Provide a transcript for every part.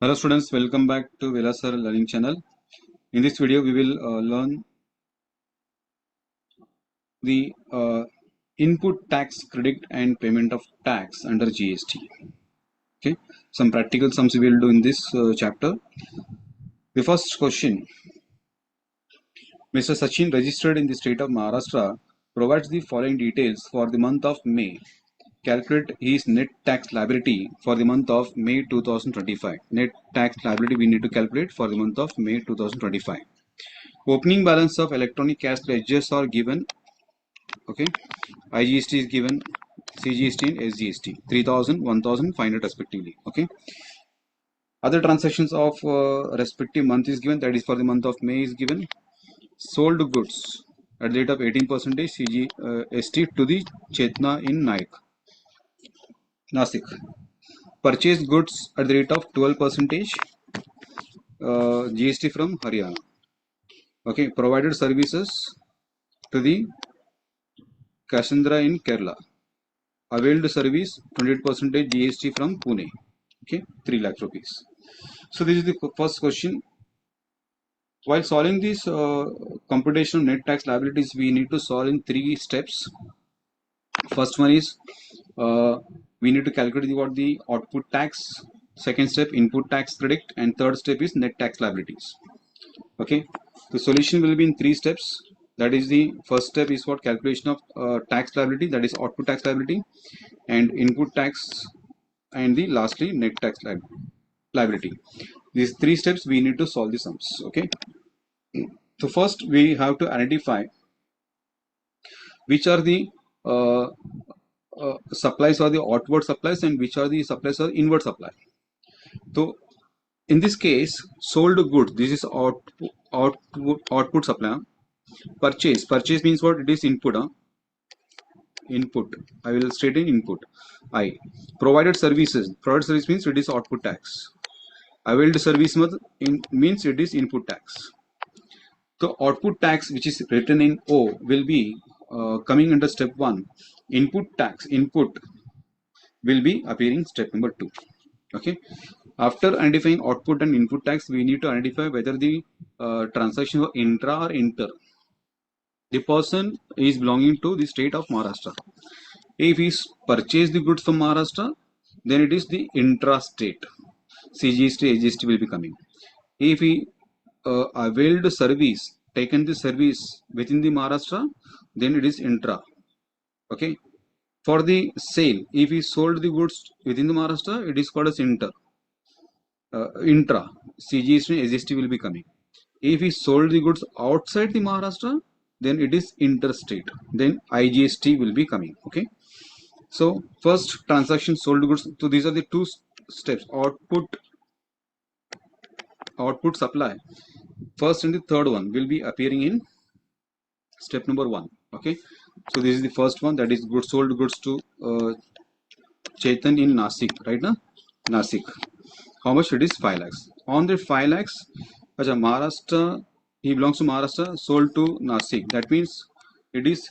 Hello students, welcome back to Velasar Learning Channel. In this video, we will learn the input tax credit and payment of tax under GST. Okay, some practical sums we will do in this chapter. The first question: Mr. Sachin, registered in the state of Maharashtra, provides the following details for the month of May. Calculate his net tax liability for the month of May 2025. Net tax liability we need to calculate for the month of May 2025. Opening balance of electronic cash ledgers are given. Okay, IGST is given, CGST and SGST 3000, 1500 respectively. Okay, other transactions of respective month is given, that is for the month of May is given. Sold goods at the rate of 18% CGST to the Chetna in Nasik. Purchased goods at the rate of 12% GST from Haryana. Okay, provided services to the Cassandra in Kerala. Availed service 28% GST from Pune. Okay, 3 lakh rupees. So this is the first question. While solving this computation of net tax liabilities, we need to solve in 3 steps. First one is we need to calculate what the output tax. Second step, input tax credit, and third step is net tax liabilities. Okay, the solution will be in 3 steps. That is, the first step is what calculation of tax liability, that is output tax liability, and input tax, and the lastly net tax liability. These 3 steps we need to solve the sums. Okay, so first we have to identify which are the uh, supplies are the outward supplies and which are the supplies are inward supply. So in this case, sold goods, this is output supply. Purchase means what? It is input. Input, I will state in input. I provided services means it is output tax. Availed service means it is input tax. The output tax, which is written in O, will be coming under step 1. Input tax, input will be appearing step number 2. Okay, after identifying output and input tax, we need to identify whether the transaction was intra or inter. The person is belonging to the state of Maharashtra. If he purchased the goods from Maharashtra, then it is the intra-state. CGST, SGST will be coming. If he availed service, taken the service within the Maharashtra, then it is intra. Okay. For the sale, if he sold the goods within the Maharashtra, it is called as intra. CGST and SGST will be coming. If he sold the goods outside the Maharashtra, then it is interstate. Then IGST will be coming. Okay. So first, transaction sold goods. So these are the 2 steps: output supply. First and the third one will be appearing in step number 1. Okay. So this is the first one, that is goods sold goods to Chetan in Nasik, right now? Nasik. How much? It is 5 lakhs. On the 5 lakhs, Maharashtra, he belongs to Maharashtra, sold to Nasik. That means it is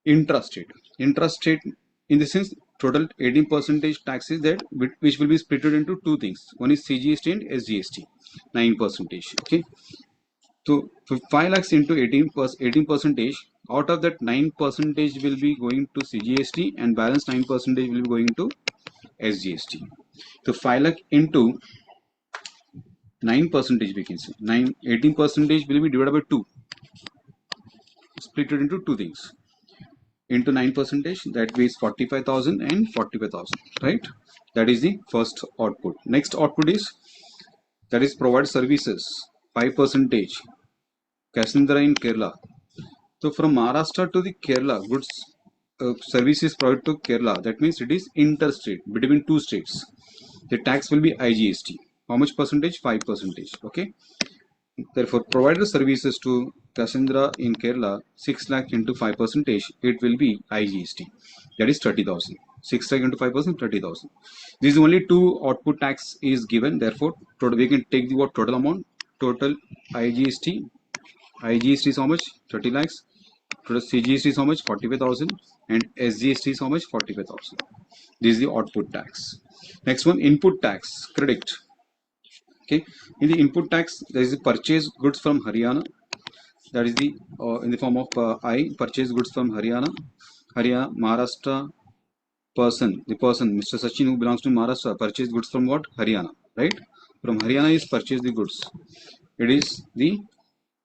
intrastate. Intrastate in the sense total 18% tax is that, which will be split into 2 things. One is CGST and SGST, 9%. Okay. So 5 lakhs into 18%, out of that 9% will be going to CGST and balance 9% will be going to SGST. So 5 lakh into 9%, we can say 18% will be divided by 2, split it into 2 things, into 9%, that means 45,000 and 45,000, right? That is the first output. Next output is, that is provide services, 5%, Cassandra in Kerala. So from Maharashtra to the Kerala, goods services provided to Kerala, that means it is interstate, between 2 states. The tax will be IGST. How much percentage? 5%. Okay. Therefore, provided services to Cassandra in Kerala, 6 lakh into 5%, it will be IGST. That is 30,000. 6 lakh into 5%, 30,000. This is only 2 output tax is given. Therefore, we can take the what total amount. Total IGST. IGST is how much? 30 lakhs. Total CGST is how much? 45,000. And SGST is how much? 45,000. This is the output tax. Next one, input tax credit. Okay, in the input tax there is the purchase goods from Haryana, that is the in the form of I, purchase goods from Haryana, Maharashtra person, the person Mr. Sachin who belongs to Maharashtra purchased goods from what? Haryana, right? From Haryana is purchased the goods. It is the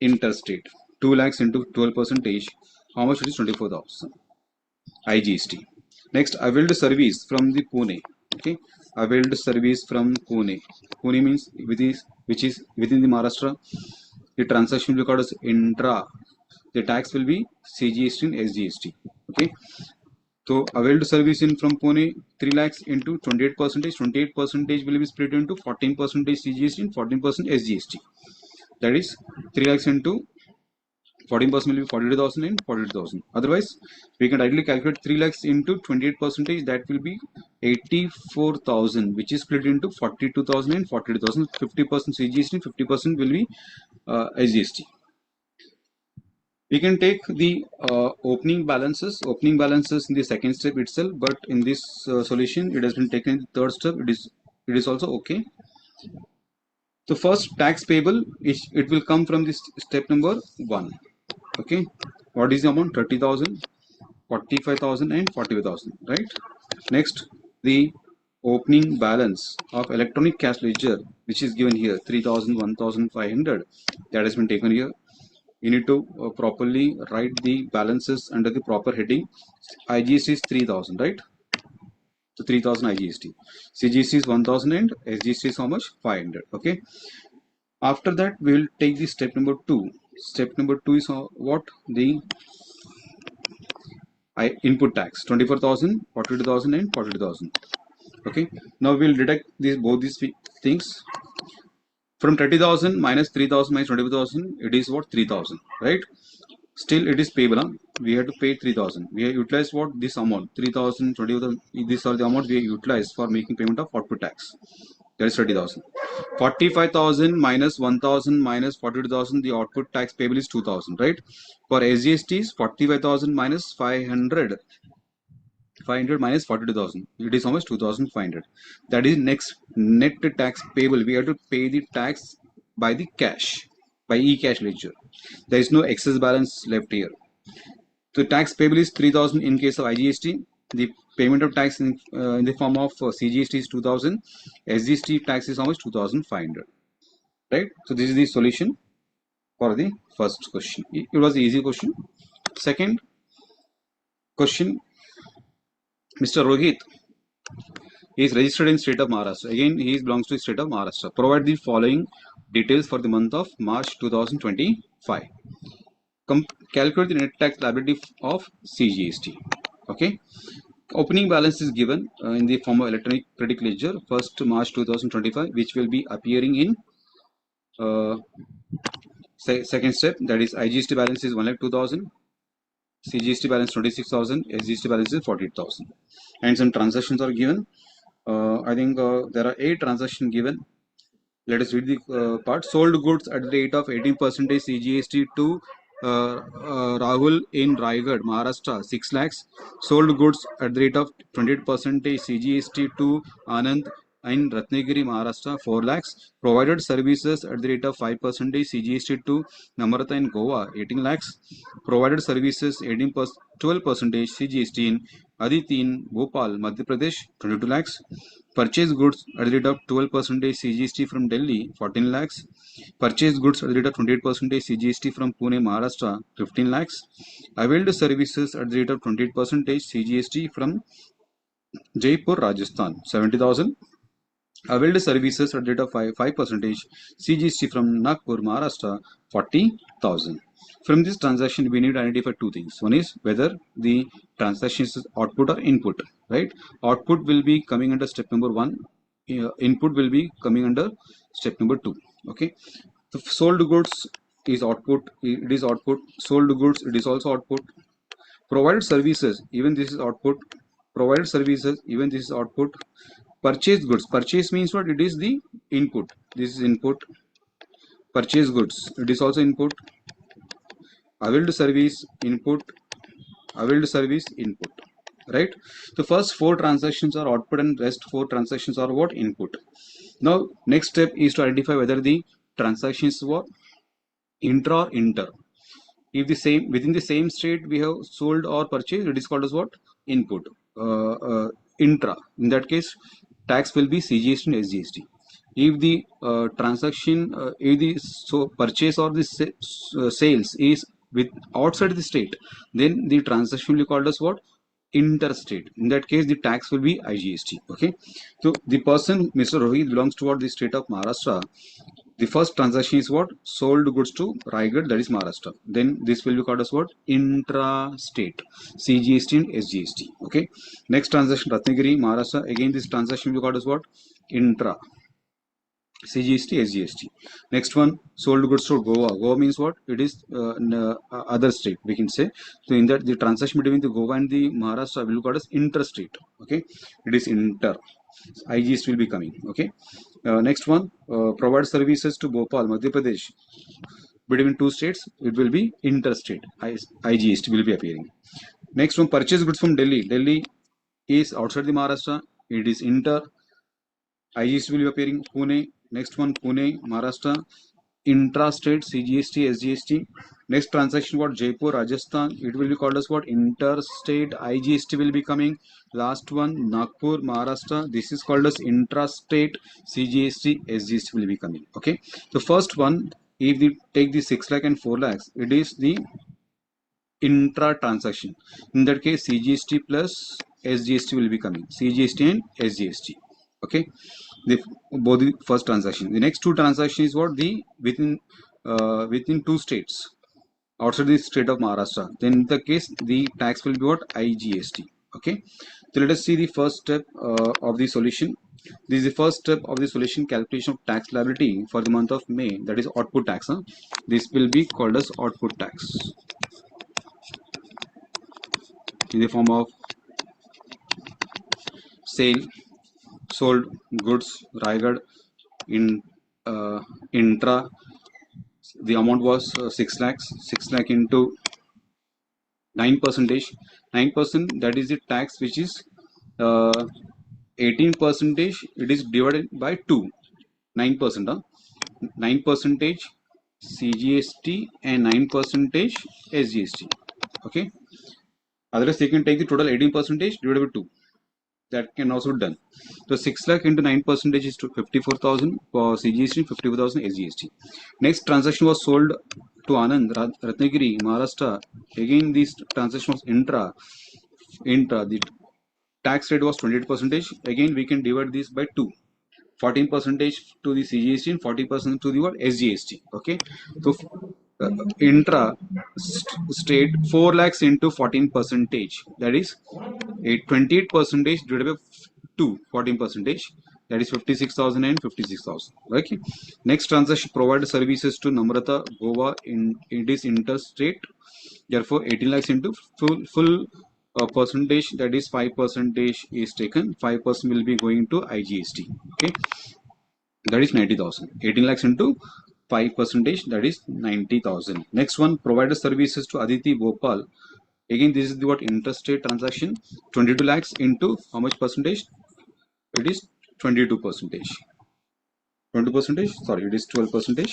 interstate. 2 lakhs into 12 percentage. How much it is? 24,000. IGST. Next, availed service from the Pune. Okay, availed service from Pune. Pune means which is within the Maharashtra. The transaction will be called as intra. The tax will be CGST and SGST. Okay, so availed service in from Pune 3 lakhs into 28 percentage. 28 percentage will be split into 14 percentage CGST and 14% SGST. That is 3 lakhs into 14% will be 42,000 and 42,000. Otherwise, we can directly calculate 3 lakhs into 28 percentage. That will be 84,000, which is split into 42,000 and 42,000. 50% CGST and 50% will be SGST. We can take the opening balances in the second step itself, but in this solution it has been taken in the third step. It is also okay. So first tax payable it will come from this step number 1. Okay, what is the amount? 30,000, 45,000 and 45,000, right? Next, the opening balance of electronic cash ledger, which is given here, 3,000, 1,500, that has been taken here. You need to properly write the balances under the proper heading. IGST is 3,000, right? So 3,000 IGST. CGST is 1,000 and SGST is how much? 500. Okay. After that, we will take the step number 2. Step number 2 is what? The input tax, 24,000, 42,000 and 42,000. Okay. Now we will deduct both these things. From 30,000 minus 3,000 minus 24,000, it is what? 3,000, right? Still it is payable. Huh? We have to pay 3,000. We have utilized what? This amount, 3,000, 20,000. These are the amount we have utilized for making payment of output tax. That is 30,000. 45,000 minus 1,000 minus 42,000. The output tax payable is 2,000, right? For SGST is 45,000 minus 500. 500 minus 42,000. It is how much? 2,500. That is next net tax payable. We have to pay the tax by the cash, by e-cash ledger. There is no excess balance left here. The tax payable is 3,000 in case of IGST. The payment of tax in the form of CGST is 2,000. SGST tax is how much? 2,500. Right? So this is the solution for the first question. It was an easy question. Second question. Mr. Rohit is registered in state of Maharashtra. Again, he belongs to the state of Maharashtra. Provide the following details for the month of March 2025. Calculate the net tax liability of CGST. Okay. Opening balance is given in the form of electronic credit ledger 1st March 2025, which will be appearing in second step. That is IGST balance is 1,02,000. CGST balance 26,000, SGST balance is 48,000, and some transactions are given. I think there are 8 transactions given. Let us read the part. Sold goods at the rate of 18% CGST to Rahul in Raigad, Maharashtra, 6 lakhs. Sold goods at the rate of 28% CGST to Anand in Ratnagiri, Maharashtra, 4 lakhs. Provided services at the rate of 5% CGST to Namrata in Goa, 18 lakhs. Provided services 12% CGST in Aditi in Bhopal, Madhya Pradesh, 22 lakhs. Purchase goods at the rate of 12% CGST from Delhi, 14 lakhs. Purchase goods at the rate of 28% CGST from Pune, Maharashtra, 15 lakhs. Availed services at the rate of 28% CGST from Jaipur, Rajasthan, 70,000. Availed services at the rate of 5% CGST from Nagpur, Maharashtra, 40,000. From this transaction, we need to identify 2 things. One is whether the transaction is output or input, right? Output will be coming under step number 1. Input will be coming under step number 2. Okay. The sold goods is output. It is output. Sold goods, it is also output. Provided services, even this is output. Provided services, even this is output. Purchase goods. Purchase means what? It is the input. This is input. Purchase goods, it is also input. Availed service, input. Availed service, input. Right? The first 4 transactions are output and rest 4 transactions are what? Input. Now, next step is to identify whether the transaction is what? Intra or inter. If the same within the same state we have sold or purchased, it is called as what? Input. Intra. In that case, tax will be CGST and SGST. If the transaction, if the purchase or the sales is with outside the state, then the transaction will be called as what? Interstate. In that case, the tax will be IGST. Okay. So the person, Mr. Rohit, belongs toward the state of Maharashtra. The first transaction is what? Sold goods to Raigad, that is Maharashtra. Then this will be called as what? Intra-state, CGST and SGST. Okay. Next transaction, Ratnagiri, Maharashtra. Again, this transaction will be called as what? Intra, CGST, SGST. Next one, sold goods to Goa. Goa means what? It is other state, we can say. So in that, the transaction between the Goa and the Maharashtra will be called as interstate. Okay. It is inter. IGST will be coming. Okay. Next one, provide services to Bhopal, Madhya Pradesh. Between two states, it will be interstate. IGST will be appearing. Next one, purchase goods from Delhi. Delhi is outside the Maharashtra. It is inter. IGST will be appearing. Pune. Next one, Pune, Maharashtra. Intrastate, CGST, SGST. Next transaction, what? Jaipur, Rajasthan. It will be called as what? Interstate, IGST will be coming. Last one, Nagpur, Maharashtra. This is called as intrastate, CGST, SGST will be coming. Okay. The first one, if we take the 6 lakh and 4 lakhs, it is the intra transaction. In that case, CGST plus SGST will be coming. CGST and SGST. Okay. Both the first transaction. The next two transactions is what? The within two states outside the state of Maharashtra. Then in the case, the tax will be what? IGST. Okay. So let us see the first step of the solution. This is the first step of the solution, calculation of tax liability for the month of May, that is output tax. This will be called as output tax in the form of sale, sold goods, Raigad, in intra. The amount was 6 lakhs. 6 lakh into 9%. 9%, that is the tax, which is 18%. It is divided by 2. 9%. 9% CGST and 9% SGST. Okay. Otherwise, you can take the total 18% divided by 2. That can also be done. So 6 lakh into 9% is to 54,000 for CGST, 54,000 SGST. Next transaction was sold to Anand, Ratnagiri, Maharashtra. Again, this transaction was intra. The tax rate was 28%. Again, we can divide this by 2. 14% to the CGST and 40% to the what? SGST. Okay. So intra state 4 lakhs into 14%, that is 28% divided by 2, 14%, that is 56,000 and 56,000. Okay. Next transaction, provide services to Namrata, Goa, it is interstate. Therefore 18 lakhs into full percentage, that is 5% is taken. 5% will be going to IGST. Okay. That is 90,000. 18 lakhs into 5%, that is 90,000. Next one, provider services to Aditi, Bhopal. Again, this is the what? Interstate transaction. 22 lakhs into how much percentage? It is 22%. 20%. Sorry, it is 12%.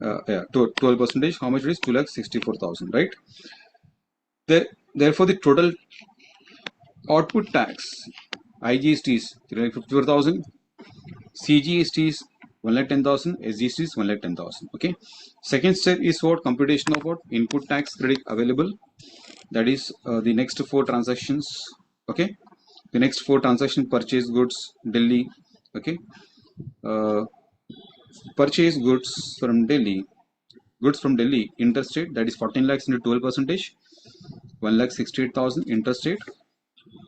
Yeah, 12%. How much it is? 2,64,000. Right. Therefore, the total output tax IGST is 354,000. CGST is 1,10,000. SGST is 1,10,000. Okay. Second step is what? Computation of what? Input tax credit available. That is the next 4 transactions. Okay. The next 4 transactions: purchase goods, Delhi. Okay. Purchase goods from Delhi. Goods from Delhi, interstate, that is 14 lakhs into 12%. 1,68,000 interstate.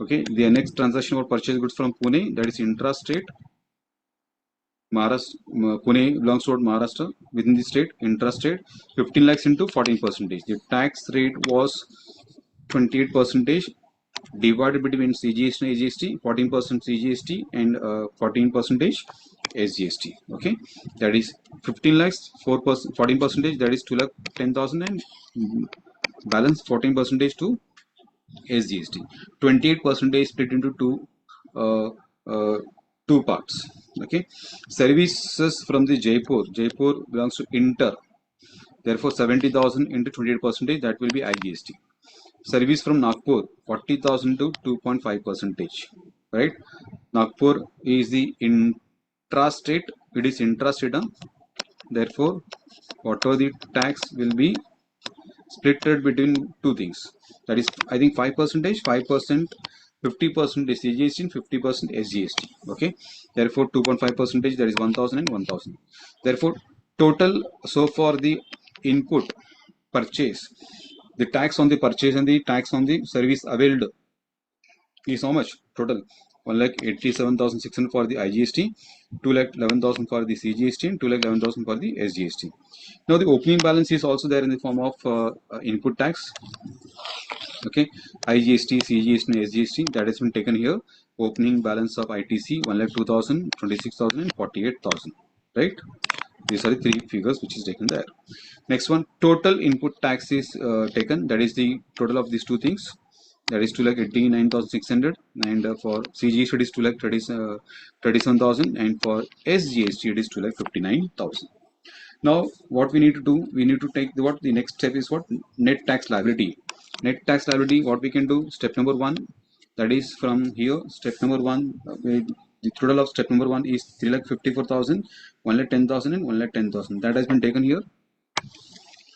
Okay. The next transaction for purchase goods from Pune, that is intrastate. Pune belongs to Maharashtra, within the state, intrastate. 15 lakhs into 14%. The tax rate was 28%, divided between CGST and SGST, 14% CGST and 14% SGST. Okay, that is 15 lakhs, 4%, 14%, that is 2,10,000, and balance 14% to SGST. 28% split into two parts. Okay, services from the Jaipur belongs to Inter. Therefore, 70,000 into 28%, that will be IGST. Service from Nagpur, 40,000 to 2.5%. Right? Nagpur is the intrastate. It is intrastate. Therefore, whatever the tax will be splitted between two things. That is, I think 5%, 5%, 50% is CGST and 50% SGST. Okay. Therefore, 2.5%, that is 1,000 and 1,000. Therefore, total, so for the input purchase, the tax on the purchase and the tax on the service availed is how much total? 1,87,600 for the IGST, 2,11,000 for the CGST, and 2,11,000 for the SGST. Now the opening balance is also there in the form of input tax. Okay, IGST, CGST, and SGST, that has been taken here. Opening balance of ITC 1,02,000, 26,000, and 48,000. Right? These are the three figures which is taken there. Next one, total input tax is taken. That is the total of these two things. That is 2,89,600, and for CGST it is 2,37,000, and for SGST it is 2,59,000. Now what we need to do, we need to take what the next step is, what net tax liability. Net tax liability, what we can do, step number 1, that is from here, step number 1, the total of step number 1 is 3,54,000, 1,10,000, and 1,10,000. That has been taken here,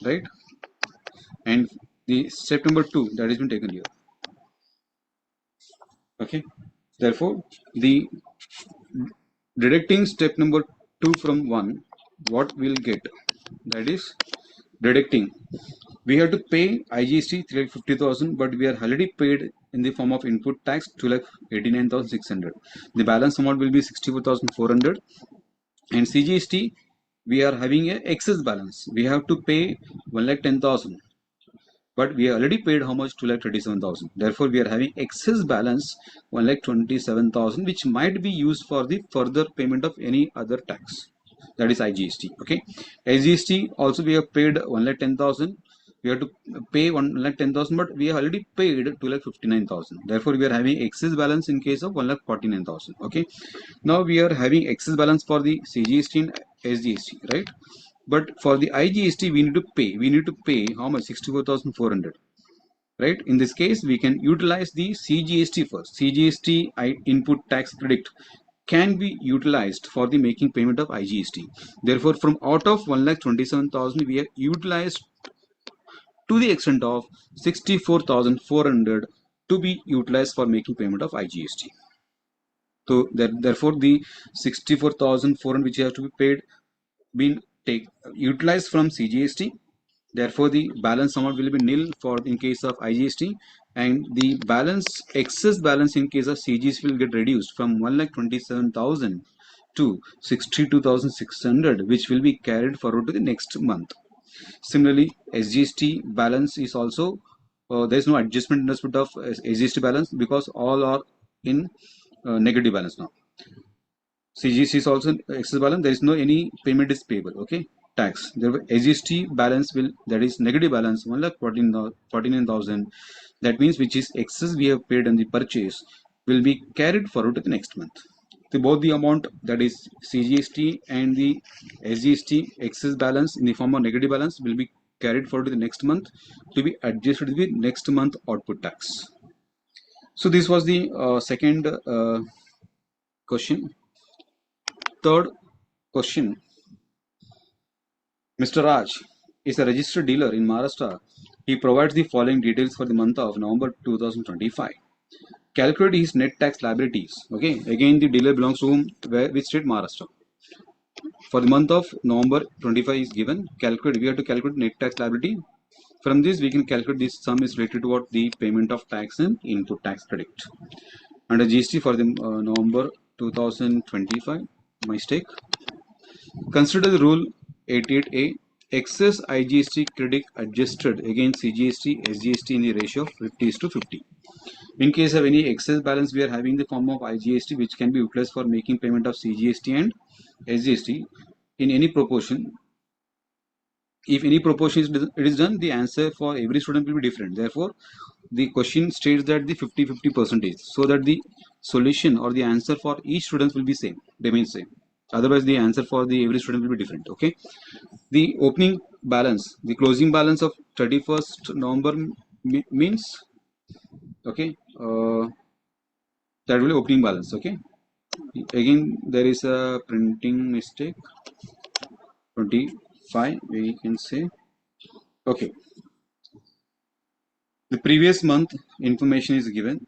right? And the step number 2, that has been taken here. Okay, therefore the deducting step number 2 from 1, what we'll get, that is deducting, we have to pay IGST 3,50,000, but we are already paid in the form of input tax 2,89,600. The balance amount will be 64,400, and CGST we are having a excess balance. We have to pay 1,10,000. But we already paid how much? 2,37,000. Therefore, we are having excess balance 1,27,000, which might be used for the further payment of any other tax. That is IGST. Okay. SGST also we have paid 1,10,000. We have to pay 1,10,000, but we have already paid 2,59,000. Therefore, we are having excess balance in case of 1,49,000. Okay. Now we are having excess balance for the CGST and SGST, right? But for the IGST, we need to pay how much? 64,400, right? In this case, we can utilize the CGST first. CGST input tax credit can be utilized for the making payment of IGST. Therefore, from out of 1,27,000, we have utilized to the extent of 64,400 to be utilized for making payment of IGST. So therefore, the 64,400 which has to be paid been utilized from CGST. Therefore, the balance amount will be nil for in case of IGST, and the excess balance in case of CGST will get reduced from 1,27,000 to 62,600, which will be carried forward to the next month. Similarly, SGST balance is also there is no adjustment in respect of SGST balance because all are in negative balance now. CGST is also excess balance. There is no any payment is payable. Okay, tax. Therefore, SGST balance will, that is negative balance 1,49,000. That means which is excess we have paid on the purchase will be carried forward to the next month. So both the amount, that is CGST and the SGST excess balance in the form of negative balance will be carried forward to the next month to be adjusted with next month output tax. So this was the second question. Third question. Mr. Raj is a registered dealer in Maharashtra. He provides the following details for the month of November 2025. Calculate his net tax liabilities. Okay, again the dealer belongs to whom? Which state? Maharashtra. For the month of November 25 is given. Calculate. We have to calculate net tax liability. From this we can calculate this sum is related to what? The payment of tax and input tax credit. Under GST for the November 2025. Mistake. Consider the rule 88A. Excess IGST credit adjusted against CGST, SGST in the ratio of 50:50. In case of any excess balance, we are having the form of IGST which can be utilized for making payment of CGST and SGST in any proportion. If any proportion is done, the answer for every student will be different. Therefore, the question states that the 50-50 percentage, so that the solution or the answer for each student will be same, remain same. Otherwise, the answer for the every student will be different. Okay. The opening balance, the closing balance of 31st November means, okay, that will be opening balance. Okay. Again, there is a printing mistake. 25, we can say. Okay. The previous month information is given.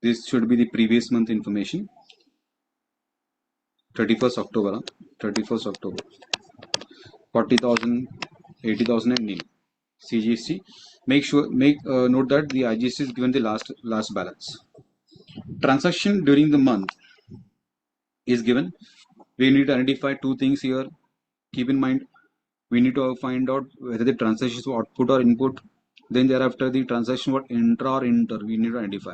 This should be the previous month information. 31st October. 31st October. 40,000, 80,000 and nil. CGST. Make note that the IGST is given the last balance. Transaction during the month is given. We need to identify two things here. Keep in mind, we need to find out whether the transaction is output or input. Then thereafter the transaction what intra or inter we need to identify.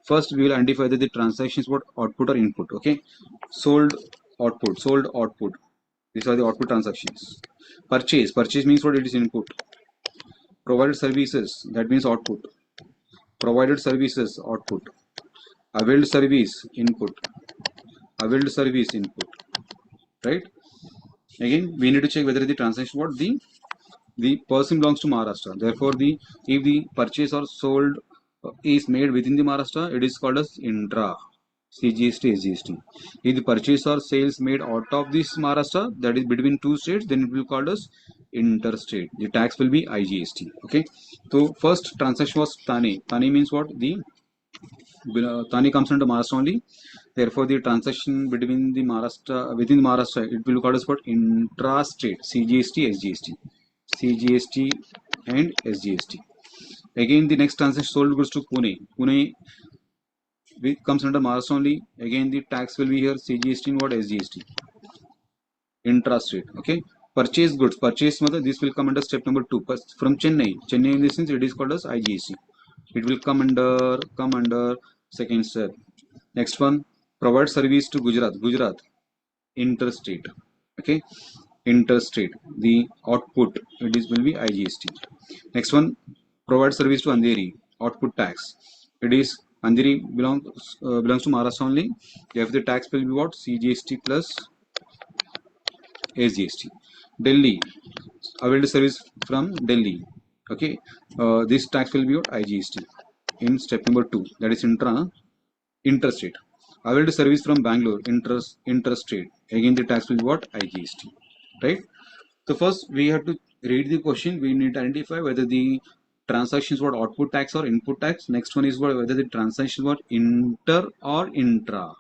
First we will identify whether the transaction is what output or input. Okay, sold output. These are the output transactions. Purchase means what? It is input. Provided services, that means output. Provided services, output. Availed service, input. Availed service, input. Right? Again, we need to check whether the transaction what the person belongs to Maharashtra. Therefore, if the purchase or sold is made within the Maharashtra, it is called as intra. CGST, SGST. If the purchase or sales made out of this Maharashtra, that is between two states, then it will be called as interstate. The tax will be IGST. Okay. So first transaction was Thane. Thane means what? The Thane comes under Maharashtra only. Therefore, the transaction between the Maharashtra within Maharashtra, it will be called as what? Intrastate. CGST, SGST. CGST and SGST. Again, the next transaction sold goods to Pune. Pune comes under Maharashtra only. Again, the tax will be here CGST and what? SGST. Intrastate. Okay. Purchase goods. Purchase mother. This will come under step number 2. From Chennai. Chennai in this sense it is called as IGST. It will come under second step. Next one. Provide service to Gujarat. Gujarat. Interstate. Okay. Interstate. The output it is will be IGST. Next one. Provide service to Andheri. Output tax. It is Andheri belongs to Maharashtra only. Therefore, the tax will be what? CGST plus SGST. Delhi, availed service from Delhi. Okay, this tax will be what? IGST in step number 2. That is interstate. Availed service from Bangalore, interstate. Again, the tax will be what? IGST. Right. So first we have to read the question. We need to identify whether the transactions were output tax or input tax. Next one is whether the transaction were inter or intra.